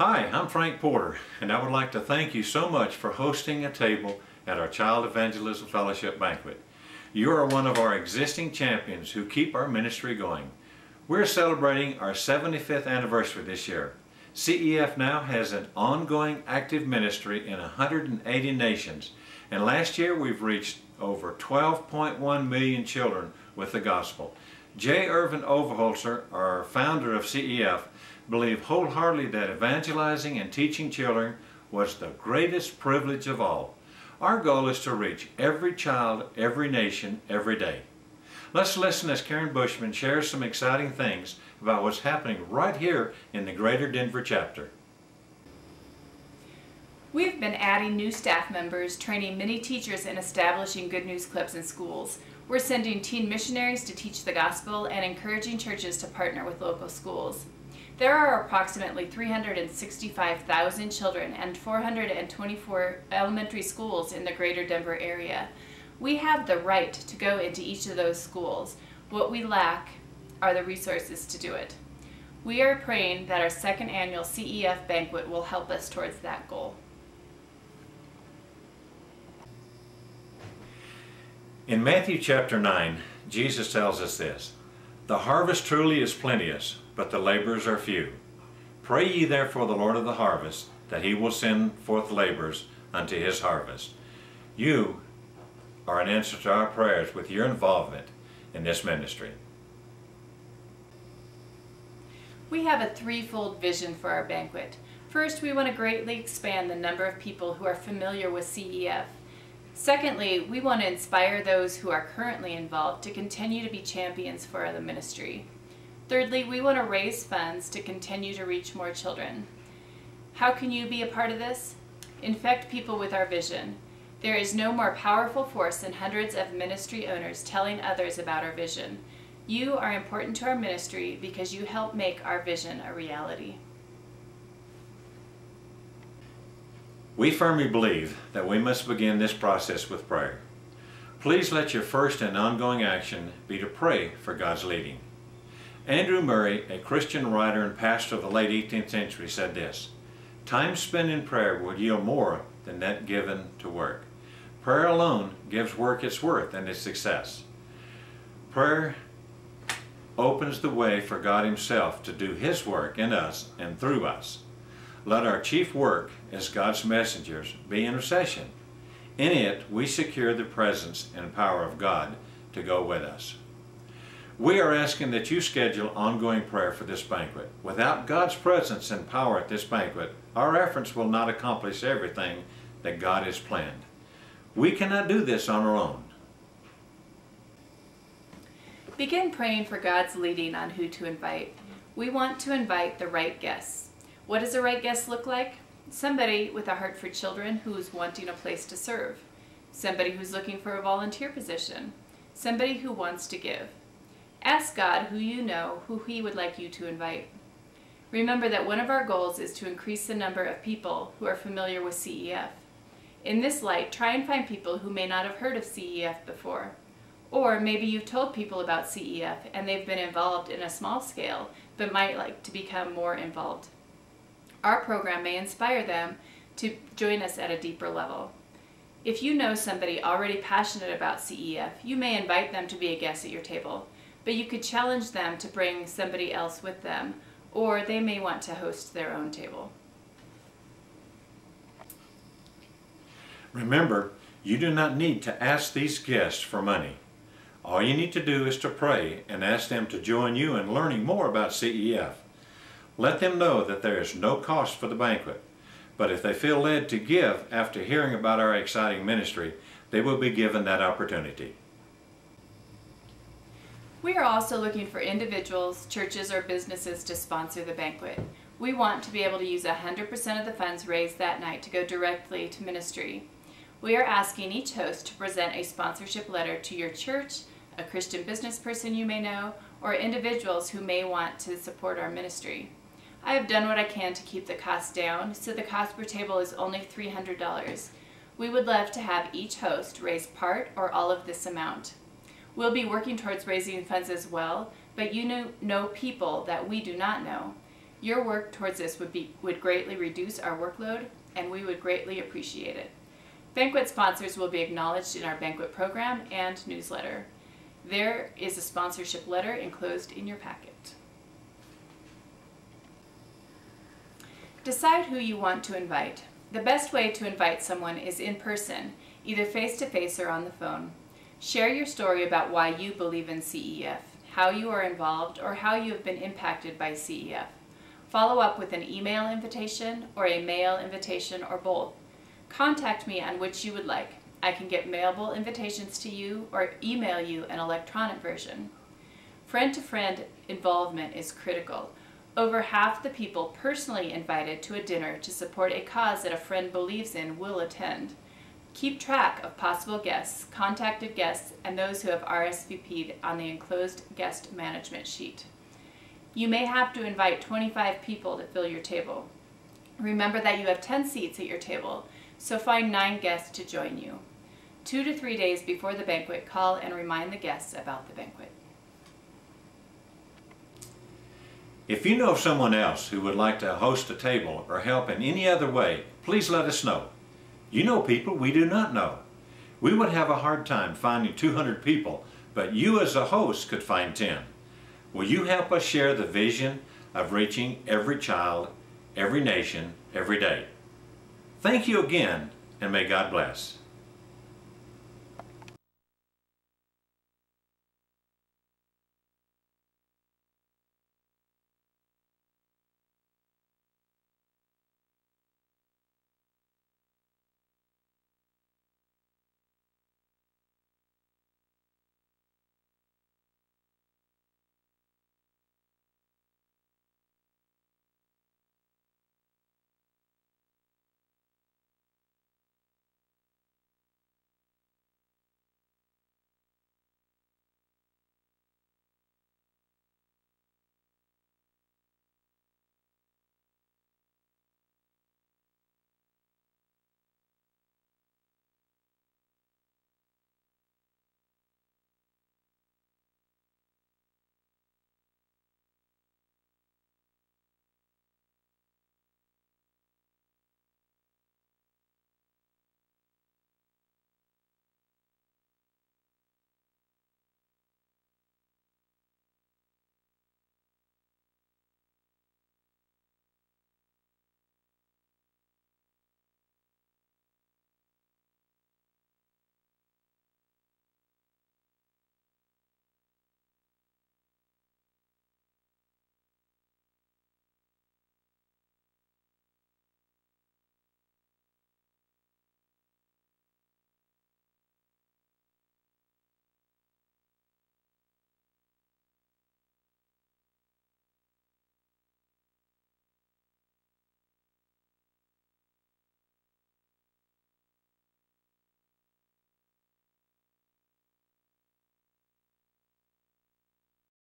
Hi, I'm Frank Porter, and I would like to thank you so much for hosting a table at our Child Evangelism Fellowship Banquet. You are one of our existing champions who keep our ministry going. We're celebrating our 75th anniversary this year. CEF now has an ongoing active ministry in 180 nations, and last year we've reached over 12.1 million children with the gospel. J. Irvin Overholzer, our founder of CEF, believed wholeheartedly that evangelizing and teaching children was the greatest privilege of all. Our goal is to reach every child, every nation, every day. Let's listen as Karen Bushman shares some exciting things about what's happening right here in the Greater Denver chapter. We've been adding new staff members, training many teachers, and establishing Good News Clubs in schools. We're sending teen missionaries to teach the gospel and encouraging churches to partner with local schools. There are approximately 365,000 children and 424 elementary schools in the Greater Denver area. We have the right to go into each of those schools. What we lack are the resources to do it. We are praying that our second annual CEF banquet will help us towards that goal. In Matthew chapter 9, Jesus tells us this: "The harvest truly is plenteous, but the laborers are few. Pray ye therefore the Lord of the harvest, that he will send forth laborers unto his harvest." You are an answer to our prayers with your involvement in this ministry. We have a threefold vision for our banquet. First, we want to greatly expand the number of people who are familiar with CEF. Secondly, we want to inspire those who are currently involved to continue to be champions for the ministry. Thirdly, we want to raise funds to continue to reach more children. How can you be a part of this? Infect people with our vision. There is no more powerful force than hundreds of ministry owners telling others about our vision. You are important to our ministry because you help make our vision a reality. We firmly believe that we must begin this process with prayer. Please let your first and ongoing action be to pray for God's leading. Andrew Murray, a Christian writer and pastor of the late 18th century, said this: "Time spent in prayer will yield more than that given to work. Prayer alone gives work its worth and its success." Prayer opens the way for God Himself to do His work in us and through us. Let our chief work as God's messengers be intercession. In it, we secure the presence and power of God to go with us. We are asking that you schedule ongoing prayer for this banquet. Without God's presence and power at this banquet, our efforts will not accomplish everything that God has planned. We cannot do this on our own. Begin praying for God's leading on who to invite. We want to invite the right guests. What does a right guest look like? Somebody with a heart for children who is wanting a place to serve. Somebody who's looking for a volunteer position. Somebody who wants to give. Ask God who you know who He would like you to invite. Remember that one of our goals is to increase the number of people who are familiar with CEF. In this light, try and find people who may not have heard of CEF before. Or maybe you've told people about CEF and they've been involved in a small scale but might like to become more involved. Our program may inspire them to join us at a deeper level. If you know somebody already passionate about CEF, you may invite them to be a guest at your table, but you could challenge them to bring somebody else with them, or they may want to host their own table. Remember, you do not need to ask these guests for money. All you need to do is to pray and ask them to join you in learning more about CEF. Let them know that there is no cost for the banquet, but if they feel led to give after hearing about our exciting ministry, they will be given that opportunity. We are also looking for individuals, churches, or businesses to sponsor the banquet. We want to be able to use 100% of the funds raised that night to go directly to ministry. We are asking each host to present a sponsorship letter to your church, a Christian business person you may know, or individuals who may want to support our ministry. I have done what I can to keep the cost down, so the cost per table is only $300. We would love to have each host raise part or all of this amount. We'll be working towards raising funds as well, but you know people that we do not know. Your work towards this would greatly reduce our workload, and we would greatly appreciate it. Banquet sponsors will be acknowledged in our banquet program and newsletter. There is a sponsorship letter enclosed in your packet. Decide who you want to invite. The best way to invite someone is in person, either face-to-face or on the phone. Share your story about why you believe in CEF, how you are involved, or how you have been impacted by CEF. Follow up with an email invitation or a mail invitation or both. Contact me on which you would like. I can get mailable invitations to you or email you an electronic version. Friend-to-friend involvement is critical. Over half the people personally invited to a dinner to support a cause that a friend believes in will attend. Keep track of possible guests, contacted guests, and those who have RSVP'd on the enclosed guest management sheet. You may have to invite 25 people to fill your table. Remember that you have 10 seats at your table, so find 9 guests to join you. 2 to 3 days before the banquet, call and remind the guests about the banquet. If you know of someone else who would like to host a table or help in any other way, please let us know. You know people we do not know. We would have a hard time finding 200 people, but you as a host could find 10. Will you help us share the vision of reaching every child, every nation, every day? Thank you again, and may God bless.